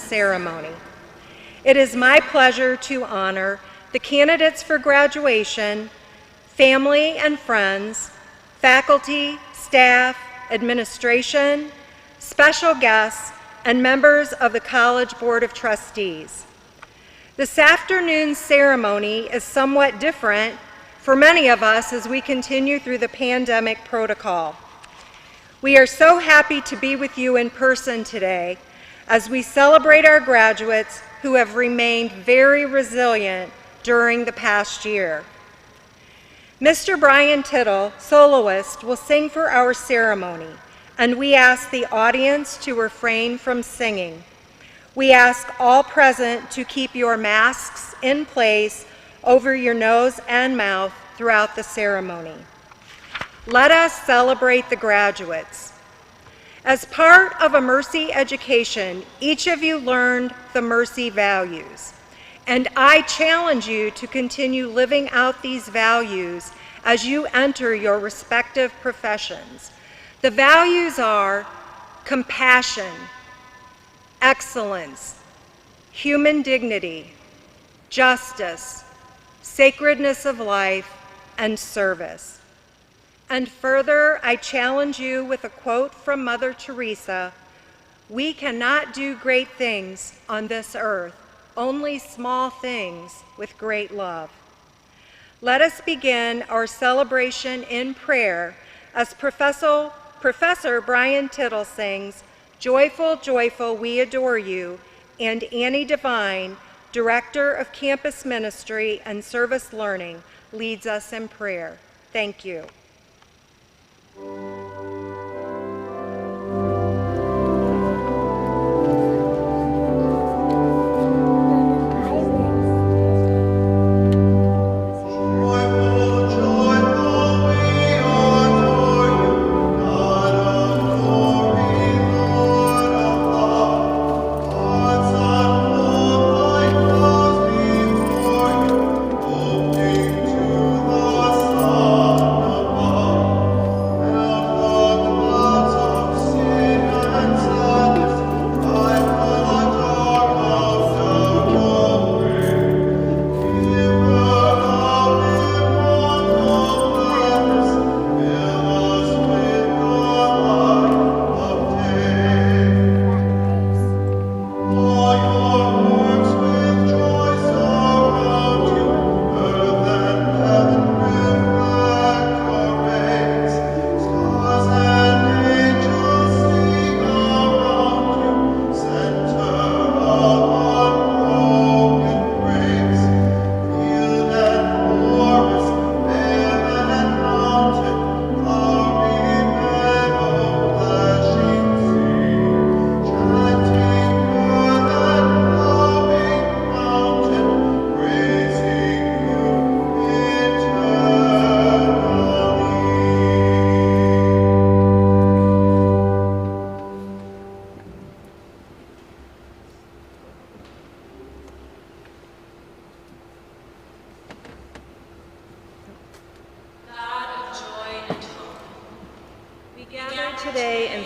ceremony. It is my pleasure to honor the candidates for graduation, family and friends, faculty, staff, administration, special guests, and members of the College Board of Trustees. This afternoon's ceremony is somewhat different for many of us as we continue through the pandemic protocol. We are so happy to be with you in person today as we celebrate our graduates who have remained very resilient during the past year. Mr. Brian Tittle, soloist, will sing for our ceremony, and we ask the audience to refrain from singing. We ask all present to keep your masks in place over your nose and mouth throughout the ceremony. Let us celebrate the graduates. As part of a Mercy education, each of you learned the Mercy values, and I challenge you to continue living out these values as you enter your respective professions. The values are compassion, excellence, human dignity, justice, sacredness of life, and service. And further, I challenge you with a quote from Mother Teresa: "We cannot do great things on this earth, only small things with great love." Let us begin our celebration in prayer as Professor Brian Tittle sings "Joyful, Joyful, We Adore You," and Annie Devine, Director of Campus Ministry and Service Learning, leads us in prayer. Thank you.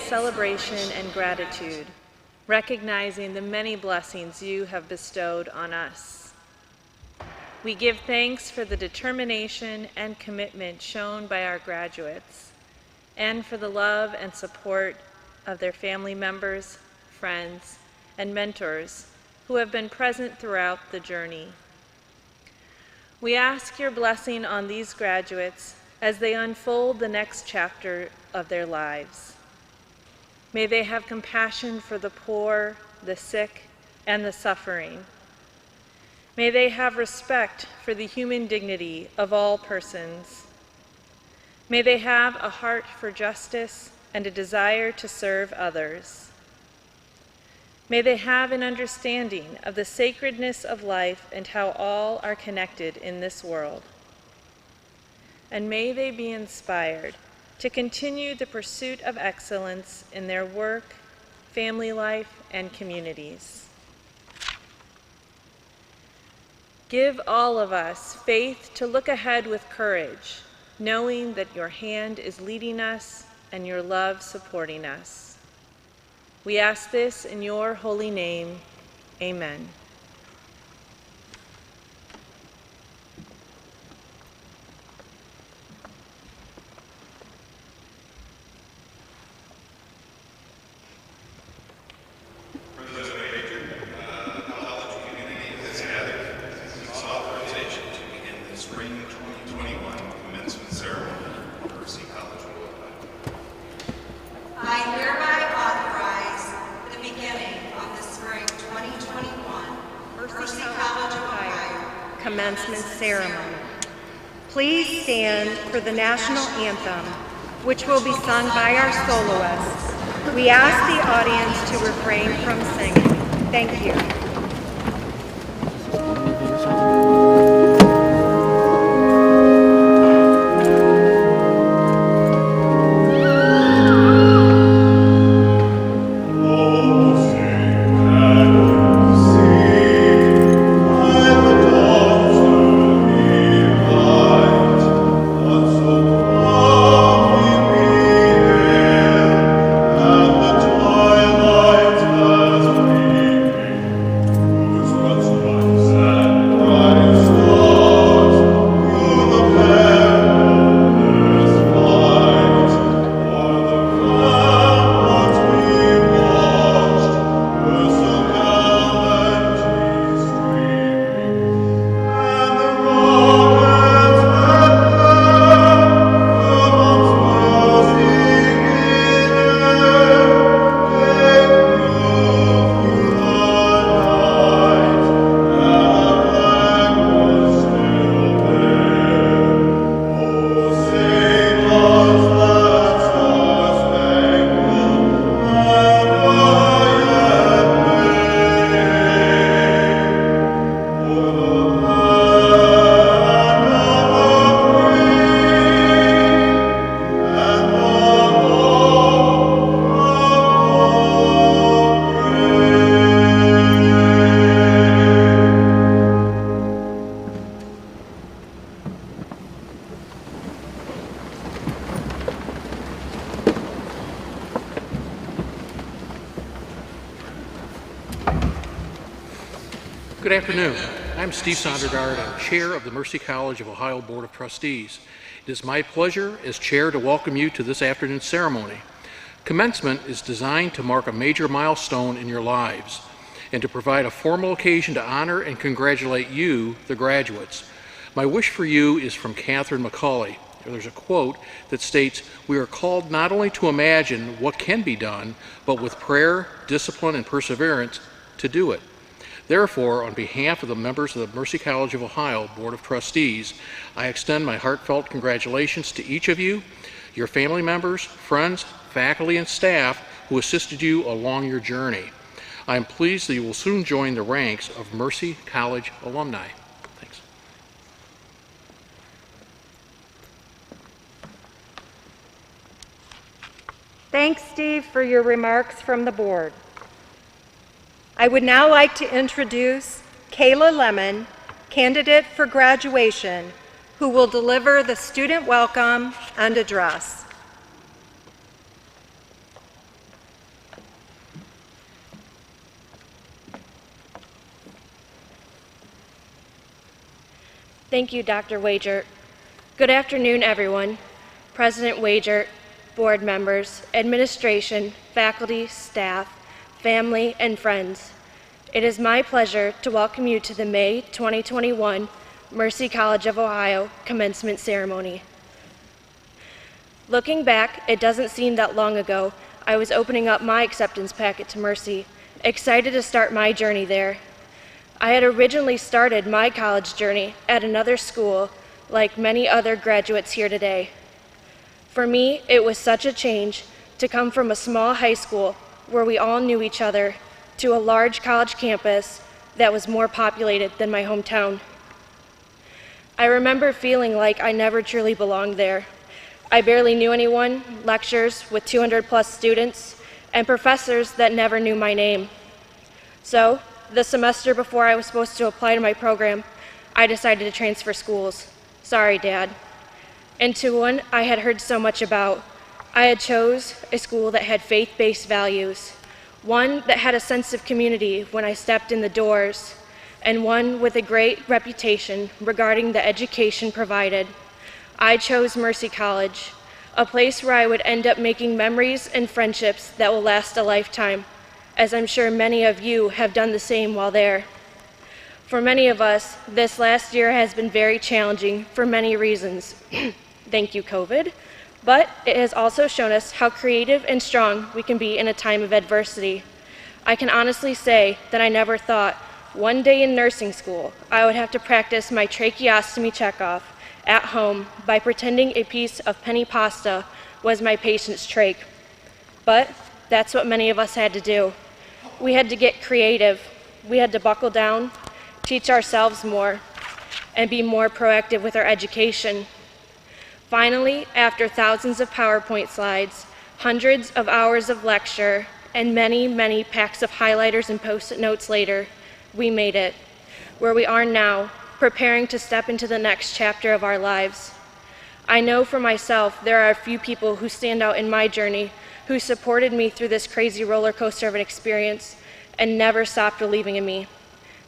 Celebration and gratitude, recognizing the many blessings you have bestowed on us. We give thanks for the determination and commitment shown by our graduates, and for the love and support of their family members, friends, and mentors who have been present throughout the journey. We ask your blessing on these graduates as they unfold the next chapter of their lives. May they have compassion for the poor, the sick, and the suffering. May they have respect for the human dignity of all persons. May they have a heart for justice and a desire to serve others. May they have an understanding of the sacredness of life and how all are connected in this world. And may they be inspired to continue the pursuit of excellence in their work, family life, and communities. Give all of us faith to look ahead with courage, knowing that your hand is leading us and your love supporting us. We ask this in your holy name. Amen. I hereby authorize the beginning of the spring 2021 Mercy College of Ohio commencement ceremony. Please stand for the National Anthem, which will be sung by our soloists. We ask the audience to refrain from singing. Thank you. Good afternoon. I'm Steve Sondergaard. I'm Chair of the Mercy College of Ohio Board of Trustees. It is my pleasure as Chair to welcome you to this afternoon's ceremony. Commencement is designed to mark a major milestone in your lives and to provide a formal occasion to honor and congratulate you, the graduates. My wish for you is from Catherine McCauley. There's a quote that states, "We are called not only to imagine what can be done, but with prayer, discipline, and perseverance to do it." Therefore, on behalf of the members of the Mercy College of Ohio Board of Trustees, I extend my heartfelt congratulations to each of you, your family members, friends, faculty, and staff who assisted you along your journey. I am pleased that you will soon join the ranks of Mercy College alumni. Thanks. Thanks, Steve, for your remarks from the board. I would now like to introduce Kayla Lemon, candidate for graduation, who will deliver the student welcome and address. Thank you, Dr. Wagert. Good afternoon, everyone. President Wagert, board members, administration, faculty, staff, family, and friends. It is my pleasure to welcome you to the May 2021 Mercy College of Ohio commencement ceremony. Looking back, it doesn't seem that long ago I was opening up my acceptance packet to Mercy, excited to start my journey there. I had originally started my college journey at another school, like many other graduates here today. For me, it was such a change to come from a small high school where we all knew each other to a large college campus that was more populated than my hometown. I remember feeling like I never truly belonged there. I barely knew anyone, lectures with 200+ students, and professors that never knew my name. So, the semester before I was supposed to apply to my program, I decided to transfer schools. Sorry, Dad. Into one I had heard so much about. I had chose a school that had faith-based values, one that had a sense of community when I stepped in the doors, and one with a great reputation regarding the education provided. I chose Mercy College, a place where I would end up making memories and friendships that will last a lifetime, as I'm sure many of you have done the same while there. For many of us, this last year has been very challenging for many reasons. Thank you, COVID. But it has also shown us how creative and strong we can be in a time of adversity. I can honestly say that I never thought one day in nursing school I would have to practice my tracheostomy checkoff at home by pretending a piece of penny pasta was my patient's trach. But that's what many of us had to do. We had to get creative. We had to buckle down, teach ourselves more, and be more proactive with our education. Finally, after thousands of PowerPoint slides, hundreds of hours of lecture, and many, many packs of highlighters and Post-it notes later, we made it, where we are now, preparing to step into the next chapter of our lives. I know for myself there are a few people who stand out in my journey who supported me through this crazy roller coaster of an experience and never stopped believing in me.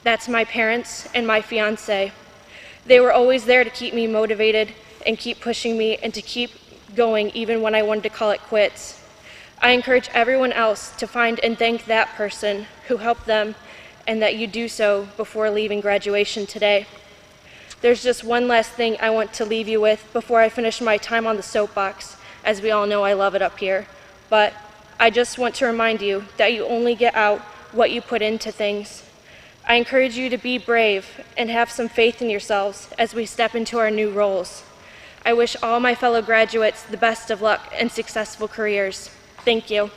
That's my parents and my fiance. They were always there to keep me motivated and keep pushing me and to keep going even when I wanted to call it quits. I encourage everyone else to find and thank that person who helped them, and that you do so before leaving graduation today. There's just one last thing I want to leave you with before I finish my time on the soapbox, as we all know I love it up here. But I just want to remind you that you only get out what you put into things. I encourage you to be brave and have some faith in yourselves as we step into our new roles. I wish all my fellow graduates the best of luck and successful careers. Thank you.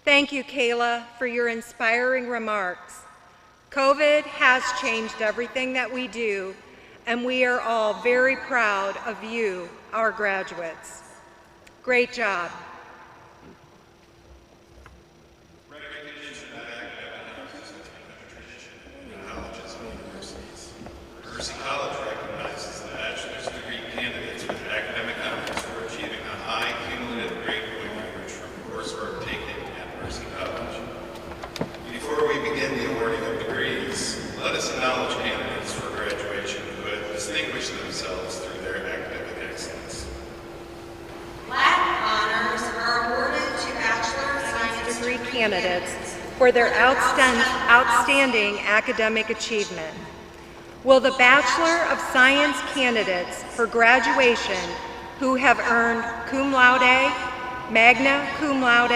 Thank you, Kayla, for your inspiring remarks. COVID has changed everything that we do, and we are all very proud of you, our graduates. Great job. Recognition of academic excellence and tradition in colleges and universities. Mercy College recognizes the bachelor's degree candidates with academic honors for achieving a high cumulative grade point average from coursework taken at Mercy College. Before we begin the awarding of degrees, let us acknowledge candidates for graduation who have distinguished themselves through their academic excellence. Latin honors are awarded to Bachelor of Science degree candidates for their outstanding academic achievement. Will the Bachelor of Science candidates for graduation who have earned cum laude, magna cum laude,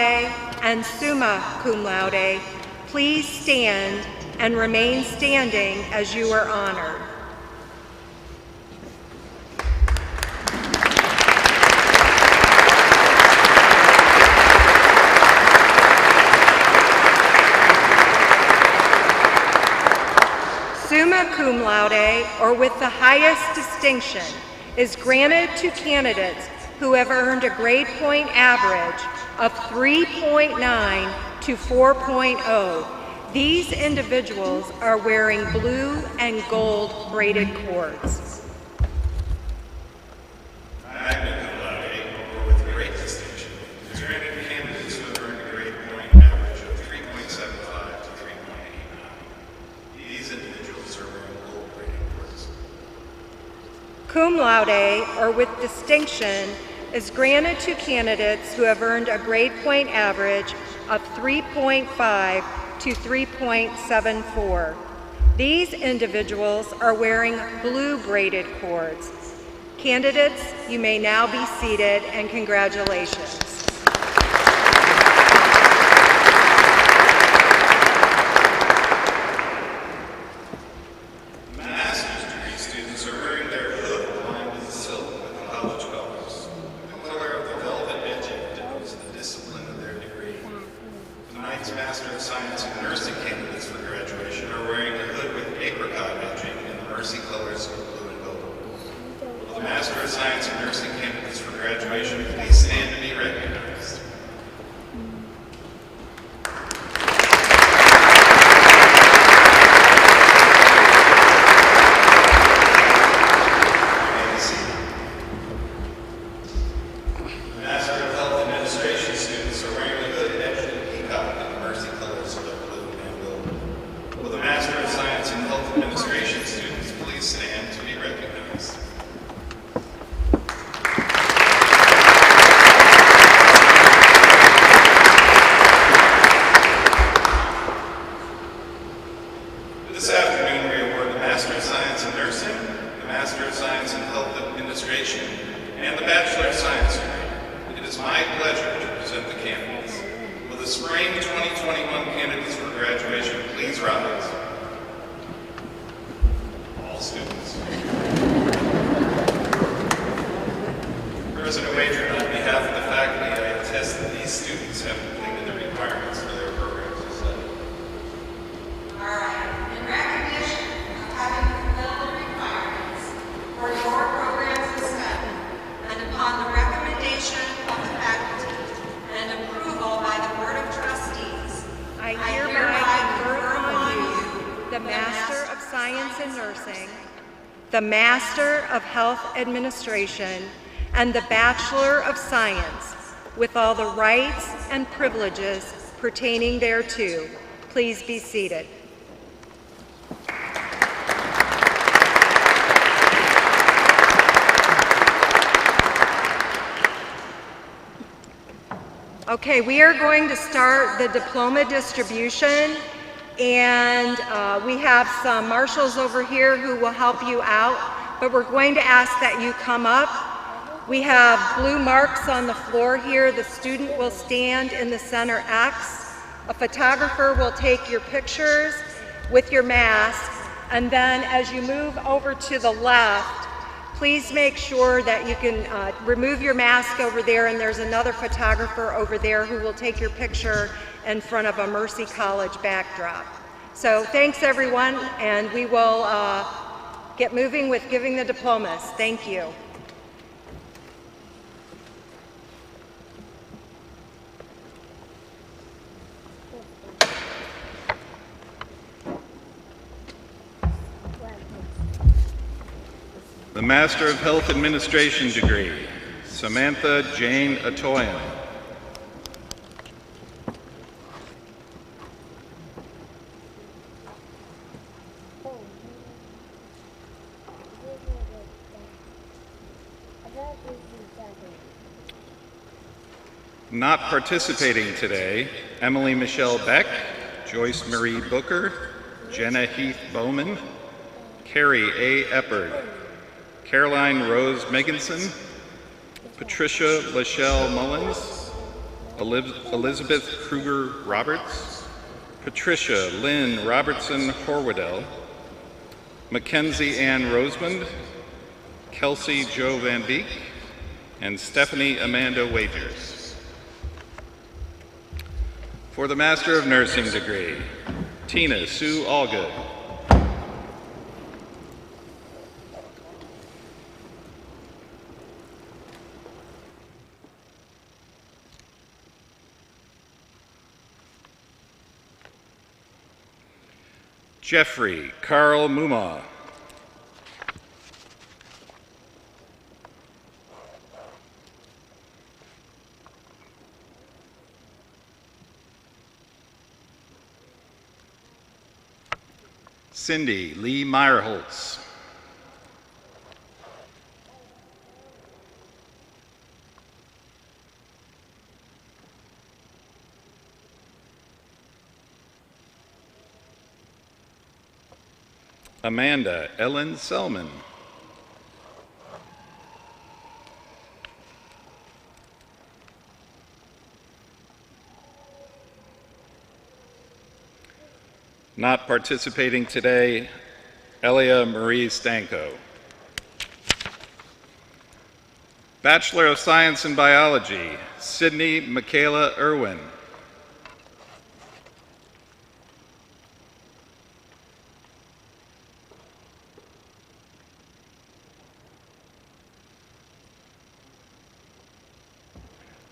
and summa cum laude please stand and remain standing as you are honored? Summa cum laude, or with the highest distinction, is granted to candidates who have earned a grade point average of 3.9 to 4.0. These individuals are wearing blue and gold braided cords. Magna cum laude, or with great distinction, is granted to candidates who have earned a grade point average of 3.75 to 3.89. These individuals are wearing gold braided cords. Cum laude, or with distinction, is granted to candidates who have earned a grade point average of 3.5 to 3.74. These individuals are wearing blue braided cords. Candidates, you may now be seated, and congratulations. Master's degree students are wearing their hood lined with silk with the college colors. The color of the velvet edging denotes the discipline of their degree. Tonight's Master of Science and Nursing candidates for graduation are wearing a hood with apricot edging in the Mercy colors of blue and gold. Will the Master of Science and Nursing candidates for graduation please stand to be recognized? in Nursing, the Master of Science in Health Administration, and the Bachelor of Science degree. It is my pleasure to present the candidates. Will the Spring 2021 candidates for graduation please rise? All students. President Wager, on behalf of the faculty, I attest that these students have completed the requirements for their programs of study. All right. In recognition of having fulfilled the requirements for your programs of study, and upon the recommendation of the faculty and approval by the Board of Trustees, I hereby confer upon you the Master of Science in Nursing, the Master of Health Administration, and the Bachelor of Science, with all the rights and privileges pertaining thereto. Please be seated. Okay, we are going to start the diploma distribution, and we have some marshals over here who will help you out, but we're going to ask that you come up. We have blue marks on the floor here. The student will stand in the center X. A photographer will take your pictures with your mask, and then as you move over to the left, please make sure that you can remove your mask over there, and there's another photographer over there who will take your picture in front of a Mercy College backdrop. So thanks everyone, and we will get moving with giving the diplomas. Thank you. The Master of Health Administration degree, Samantha Jane Atoyan. Not participating today, Emily Michelle Beck, Joyce Marie Booker, Jenna Heath Bowman, Carrie A. Eppard, Caroline Rose Meganson, Patricia Lachelle Mullins, Elizabeth Kruger Roberts, Patricia Lynn Robertson Horwadell, Mackenzie Ann Rosemond, Kelsey Jo Van Beek, and Stephanie Amanda Wagers. For the Master of Nursing degree, Tina Sue Allgood, Jeffrey Carl Muma, Cindy Lee Meyerholtz, Amanda Ellen Selman, not participating today, Elia Marie Stanko. Bachelor of Science in Biology, Sydney Michaela Irwin.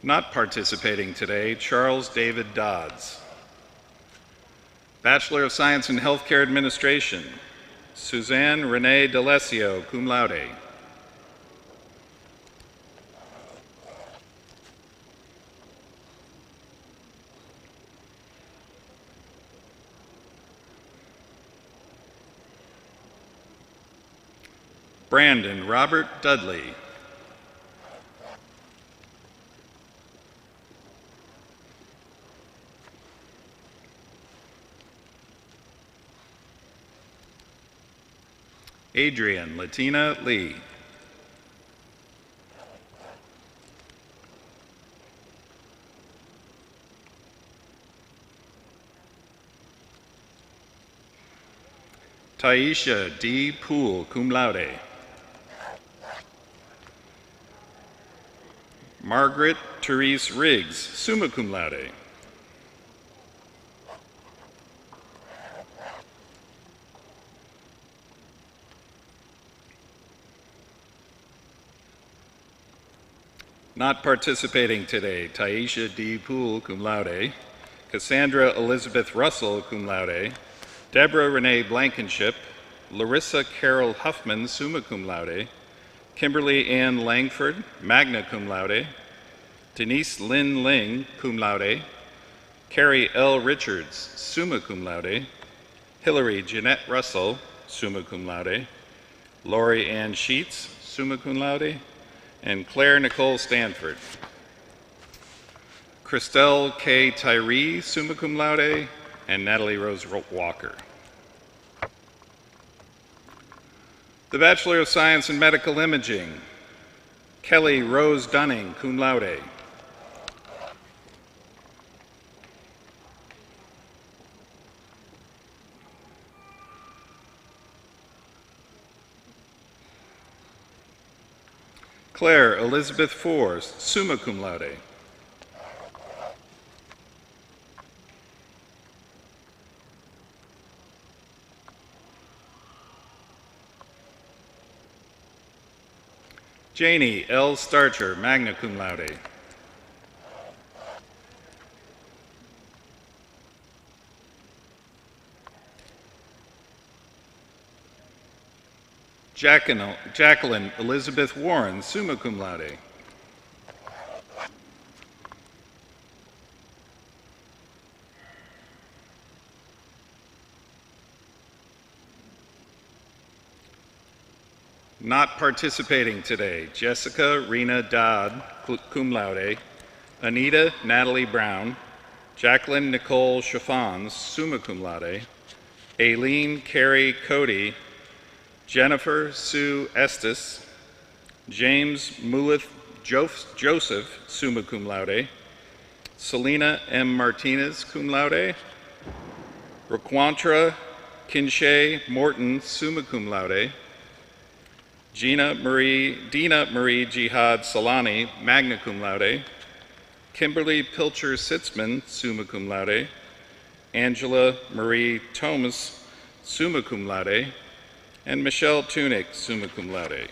Not participating today, Charles David Dodds. Bachelor of Science in Healthcare Administration, Suzanne Renee D'Alessio, cum laude. Brandon Robert Dudley. Adrian Latina Lee. Taisha D. Poole, cum laude. Margaret Therese Riggs, summa cum laude. Not participating today, Taisha D. Poole, cum laude. Cassandra Elizabeth Russell, cum laude. Deborah Renee Blankenship, Larissa Carol Huffman, summa cum laude. Kimberly Ann Langford, magna cum laude. Denise Lynn Ling, cum laude. Carrie L. Richards, summa cum laude. Hillary Jeanette Russell, summa cum laude. Lori Ann Sheets, summa cum laude. And Claire Nicole Stanford. Christelle K. Tyree, summa cum laude. And Natalie Rose Walker. The Bachelor of Science in Medical Imaging, Kelly Rose Dunning, cum laude. Claire Elizabeth Force, summa cum laude. Janie L. Starcher, magna cum laude. Jacqueline Elizabeth Warren, summa cum laude. Not participating today, Jessica Rena Dodd, cum laude. Anita Natalie Brown. Jacqueline Nicole Chaffons, summa cum laude. Aileen Carey Cody. Jennifer Sue Estes. James Mulith Joseph, summa cum laude. Selena M. Martinez, cum laude. Raquantra Kinshay Morton, summa cum laude. Dina Marie Jihad Salani, magna cum laude. Kimberly Pilcher Sitzman, summa cum laude. Angela Marie Thomas, summa cum laude. And Michelle Tunick, summa cum laude.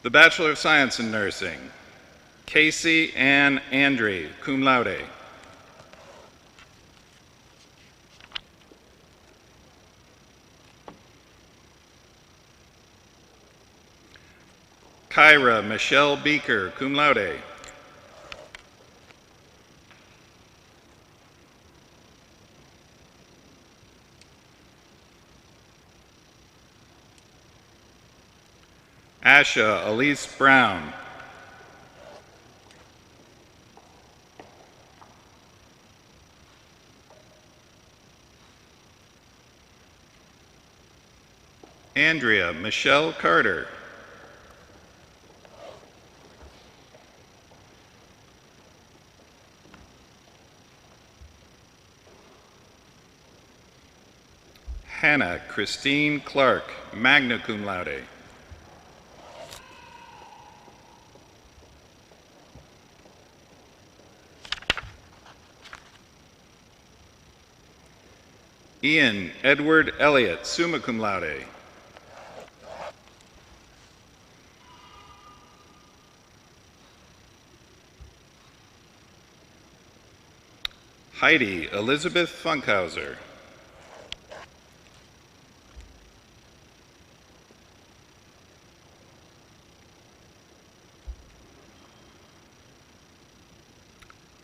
The Bachelor of Science in Nursing, Casey Ann Andre, cum laude. Kyra Michelle Beaker, cum laude. Asha Elise Brown. Andrea Michelle Carter. Hannah Christine Clark, magna cum laude. Ian Edward Elliott, summa cum laude. Heidi Elizabeth Funkhauser.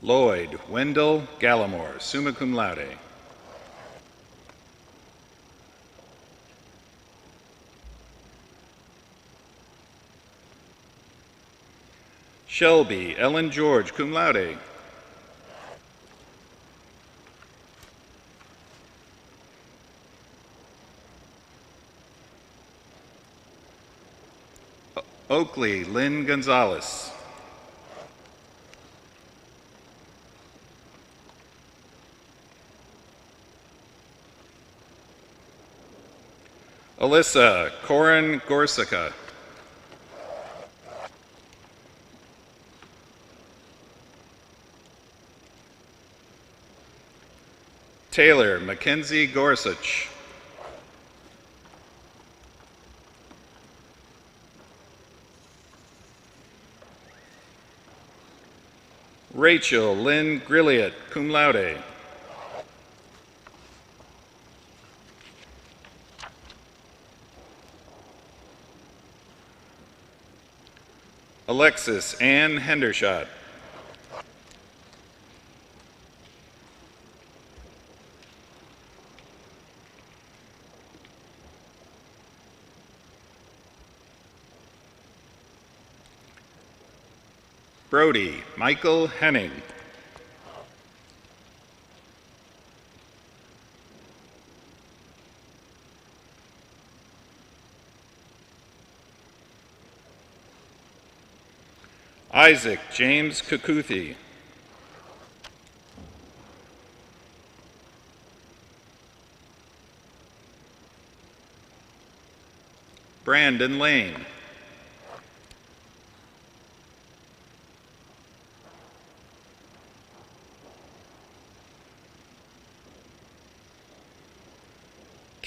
Lloyd Wendell Gallimore, summa cum laude. Shelby Ellen George, cum laude. Oakley Lynn Gonzalez. Alyssa Corin Gorsica. Taylor Mackenzie Gorsuch. Rachel Lynn Grilliot, cum laude. Alexis Ann Hendershot. Brody Michael Henning. Isaac James Kukuthi. Brandon Lane.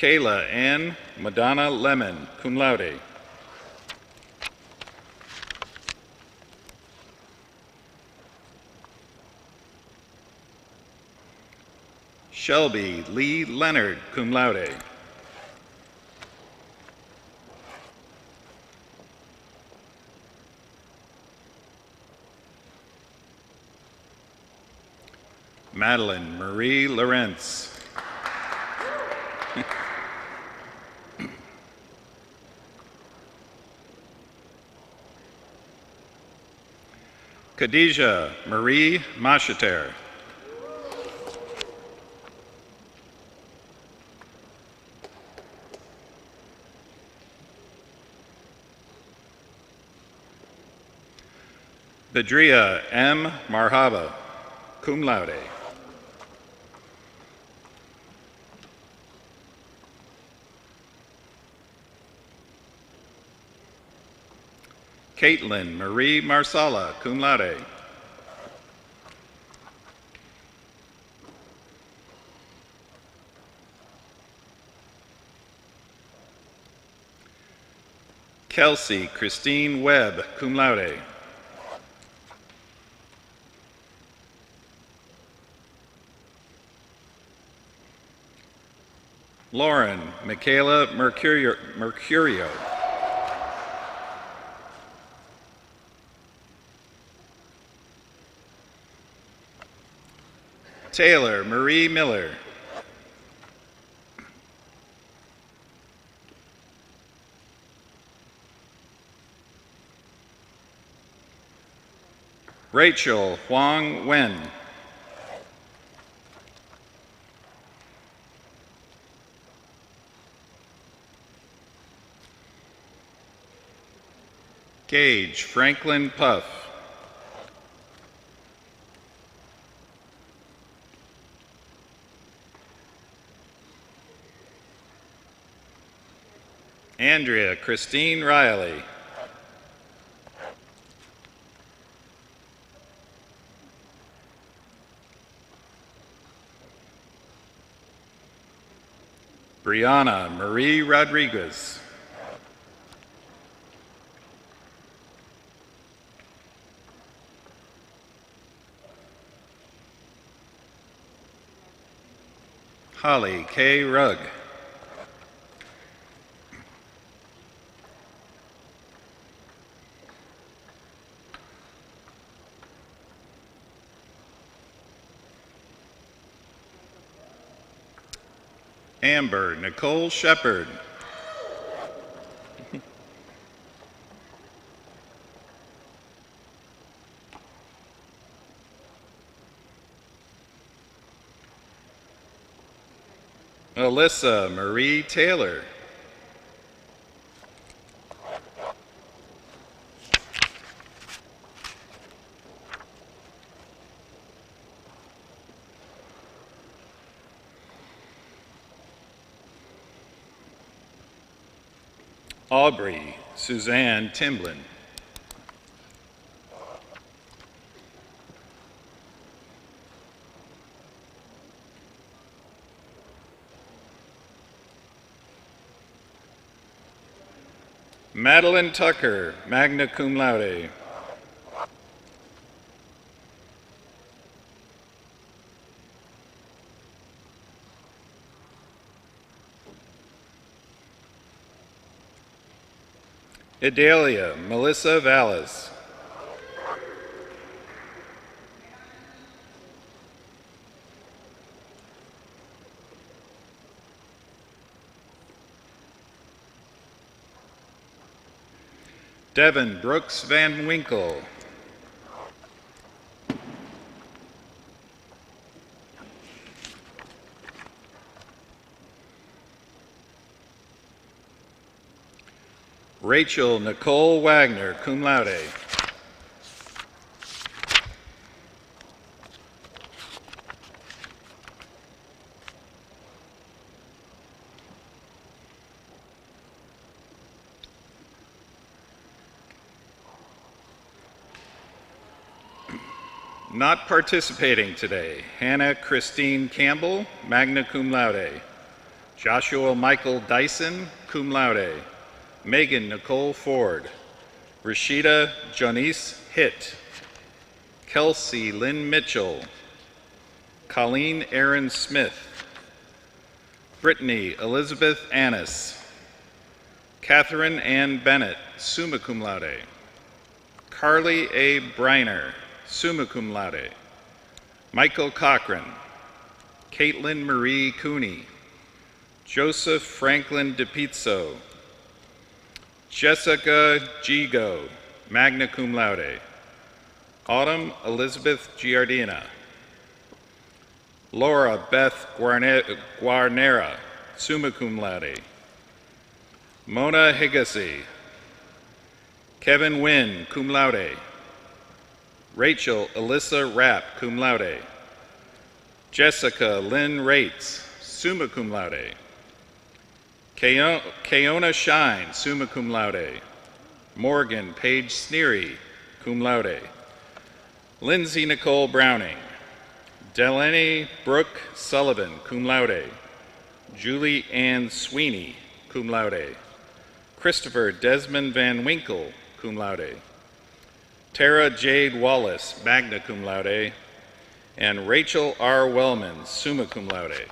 Kayla Ann Madonna Lemon, cum laude. Shelby Lee Leonard, cum laude. Madeline Marie Lawrence. Khadijah Marie Mashater. Badria M. Marhaba, cum laude. Caitlin Marie Marsala, cum laude. Kelsey Christine Webb, cum laude. Lauren Michaela Mercurio. Taylor Marie Miller. Rachel Huang Wen. Gage Franklin Puff. Andrea Christine Riley. Brianna Marie Rodriguez. Holly K. Rugg. Amber Nicole Shepard. Alyssa Marie Taylor. Aubrey Suzanne Timblin. Madeline Tucker, magna cum laude. Idalia Melissa Vallis. Devin Brooks Van Winkle. Rachel Nicole Wagner, cum laude. Not participating today, Hannah Christine Campbell, magna cum laude. Joshua Michael Dyson, cum laude. Megan Nicole Ford. Rashida Janice Hitt. Kelsey Lynn Mitchell. Colleen Aaron Smith. Brittany Elizabeth Annis. Catherine Ann Bennett, summa cum laude. Carly A. Briner, summa cum laude. Michael Cochran. Caitlin Marie Cooney. Joseph Franklin DePizzo. Jessica Gigo, magna cum laude. Autumn Elizabeth Giardina. Laura Beth Guarnera, summa cum laude. Mona Higacy. Kevin Wynn, cum laude. Rachel Alyssa Rapp, cum laude. Jessica Lynn Rates, summa cum laude. Keona Shine, summa cum laude. Morgan Paige Sneary, cum laude. Lindsay Nicole Browning. Delaney Brooke Sullivan, cum laude. Julie Ann Sweeney, cum laude. Christopher Desmond Van Winkle, cum laude. Tara Jade Wallace, magna cum laude. And Rachel R. Wellman, summa cum laude.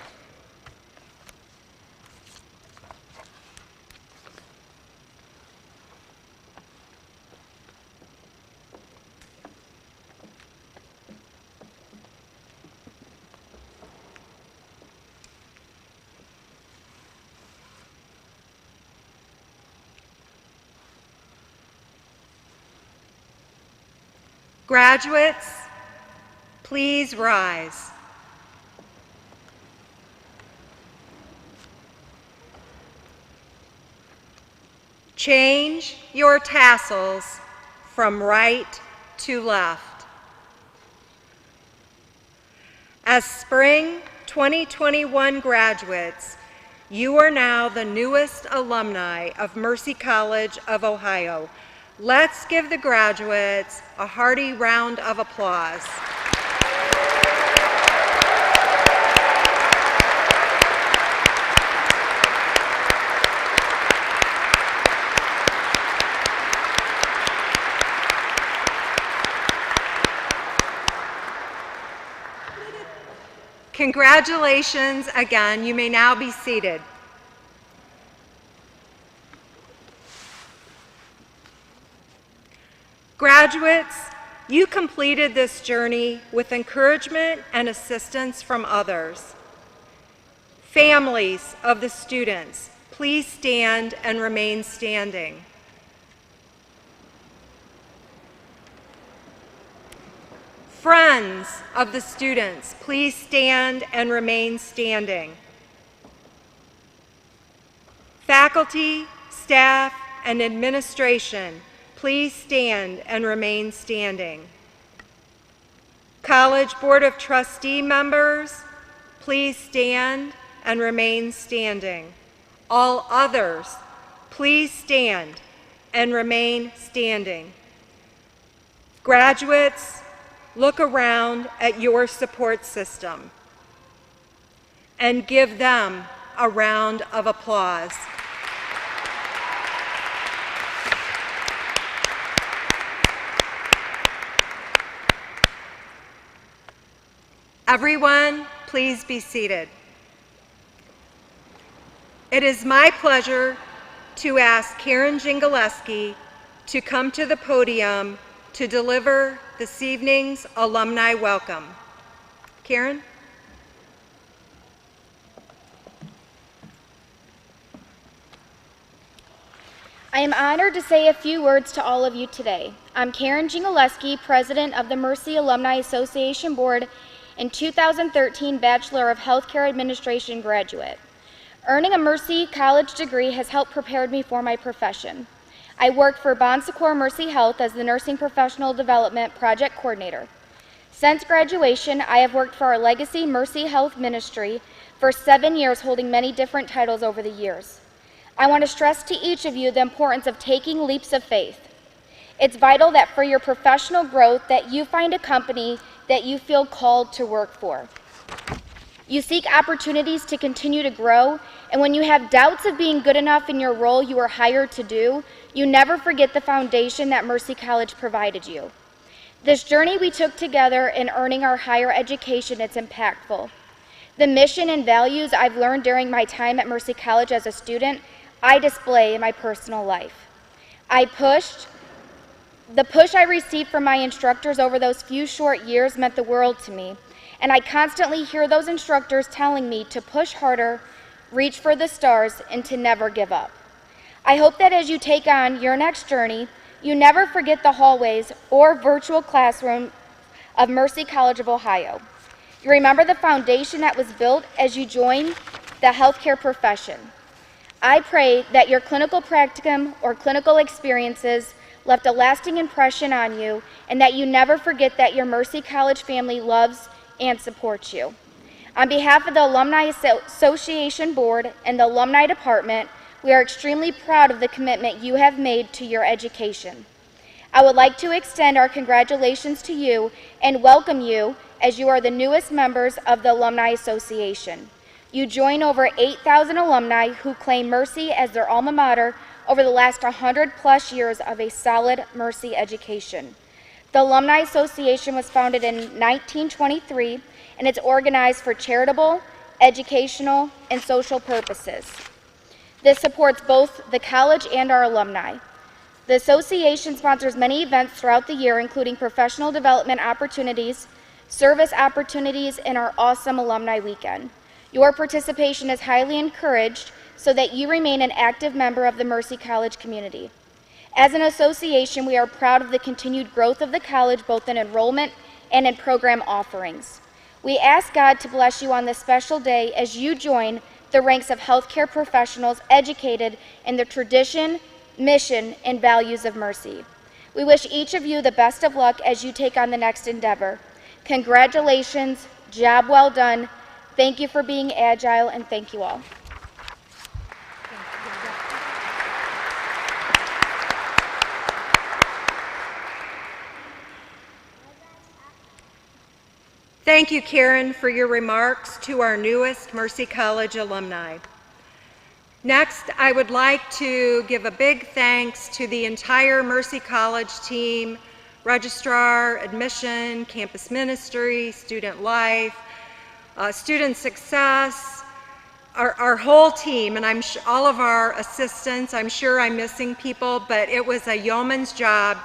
Graduates, please rise. Change your tassels from right to left. As spring 2021 graduates, you are now the newest alumni of Mercy College of Ohio. Let's give the graduates a hearty round of applause. Congratulations again. You may now be seated. Graduates, you completed this journey with encouragement and assistance from others. Families of the students, please stand and remain standing. Friends of the students, please stand and remain standing. Faculty, staff, and administration, please stand and remain standing. College Board of Trustee members, please stand and remain standing. All others, please stand and remain standing. Graduates, look around at your support system and give them a round of applause. Everyone, please be seated. It is my pleasure to ask Karen Jingaleski to come to the podium to deliver this evening's alumni welcome. Karen? I am honored to say a few words to all of you today. I'm Karen Jingaleski, President of the Mercy Alumni Association Board and 2013 Bachelor of Healthcare Administration graduate. Earning a Mercy College degree has helped prepare me for my profession. I work for Bon Secours Mercy Health as the Nursing Professional Development Project Coordinator. Since graduation, I have worked for our legacy Mercy Health Ministry for 7 years, holding many different titles over the years. I want to stress to each of you the importance of taking leaps of faith. It's vital that for your professional growth that you find a company that you feel called to work for. You seek opportunities to continue to grow, and when you have doubts of being good enough in your role you are hired to do, you never forget the foundation that Mercy College provided you. This journey we took together in earning our higher education, it's impactful. The mission and values I've learned during my time at Mercy College as a student, I display in my personal life. The push I received from my instructors over those few short years meant the world to me, and I constantly hear those instructors telling me to push harder, reach for the stars, and to never give up. I hope that as you take on your next journey, you never forget the hallways or virtual classroom of Mercy College of Ohio. You remember the foundation that was built as you join the healthcare profession. I pray that your clinical practicum or clinical experiences left a lasting impression on you, and that you never forget that your Mercy College family loves and supports you. On behalf of the Alumni Association Board and the Alumni Department, we are extremely proud of the commitment you have made to your education. I would like to extend our congratulations to you and welcome you as you are the newest members of the Alumni Association. You join over 8,000 alumni who claim Mercy as their alma mater over the last 100+ years of a solid Mercy education. The Alumni Association was founded in 1923, and it's organized for charitable, educational, and social purposes. This supports both the college and our alumni. The association sponsors many events throughout the year, including professional development opportunities, service opportunities, and our awesome alumni weekend. Your participation is highly encouraged so that you remain an active member of the Mercy College community. As an association, we are proud of the continued growth of the college, both in enrollment and in program offerings. We ask God to bless you on this special day as you join the ranks of healthcare professionals educated in the tradition, mission, and values of Mercy. We wish each of you the best of luck as you take on the next endeavor. Congratulations, job well done. Thank you for being agile, and thank you all. Thank you, Karen, for your remarks to our newest Mercy College alumni. Next, I would like to give a big thanks to the entire Mercy College team, registrar, admission, campus ministry, student life, student success, our whole team, and all of our assistants. I'm sure I'm missing people, but it was a yeoman's job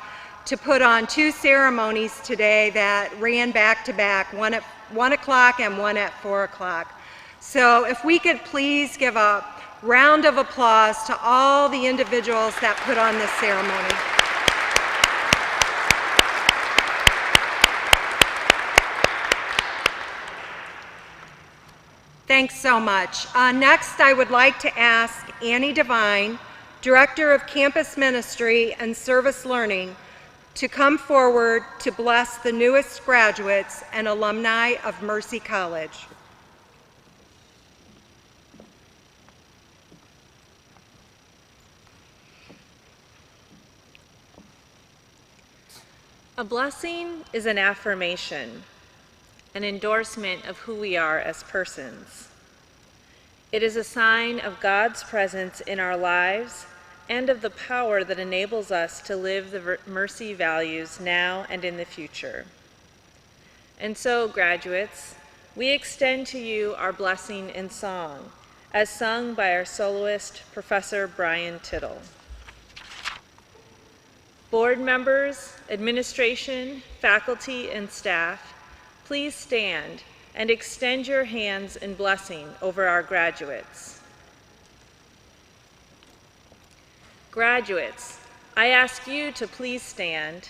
to put on 2 ceremonies today that ran back to back, one at 1 o'clock and one at 4 o'clock. So if we could please give a round of applause to all the individuals that put on this ceremony. Thanks so much. Next, I would like to ask Annie Devine, Director of Campus Ministry and Service Learning, to come forward to bless the newest graduates and alumni of Mercy College. A blessing is an affirmation, an endorsement of who we are as persons. It is a sign of God's presence in our lives and of the power that enables us to live the mercy values now and in the future. And so, graduates, we extend to you our blessing in song, as sung by our soloist, Professor Brian Tittle. Board members, administration, faculty, and staff, please stand and extend your hands in blessing over our graduates. Graduates, I ask you to please stand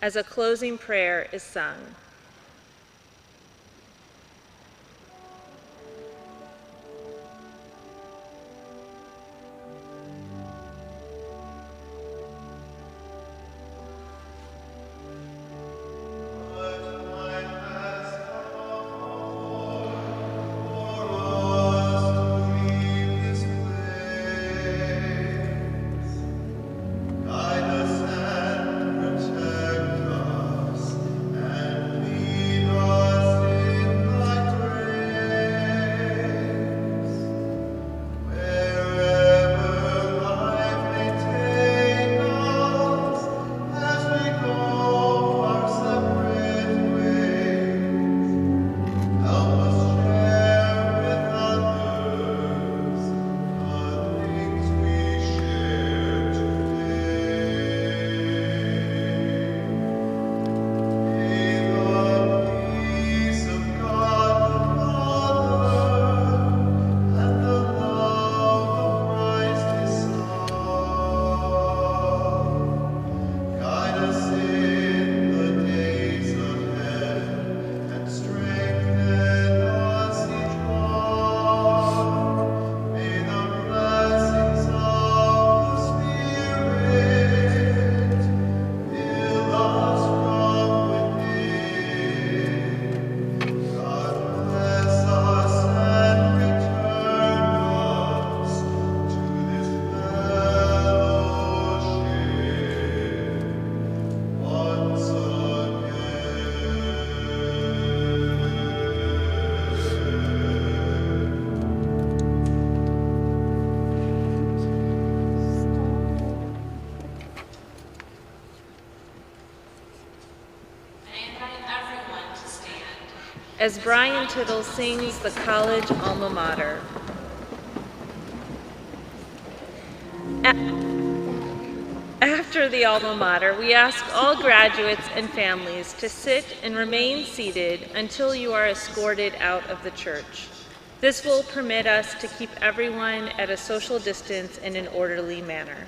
as a closing prayer is sung. As Brian Tittle sings the college alma mater. After the alma mater, we ask all graduates and families to sit and remain seated until you are escorted out of the church. This will permit us to keep everyone at a social distance in an orderly manner.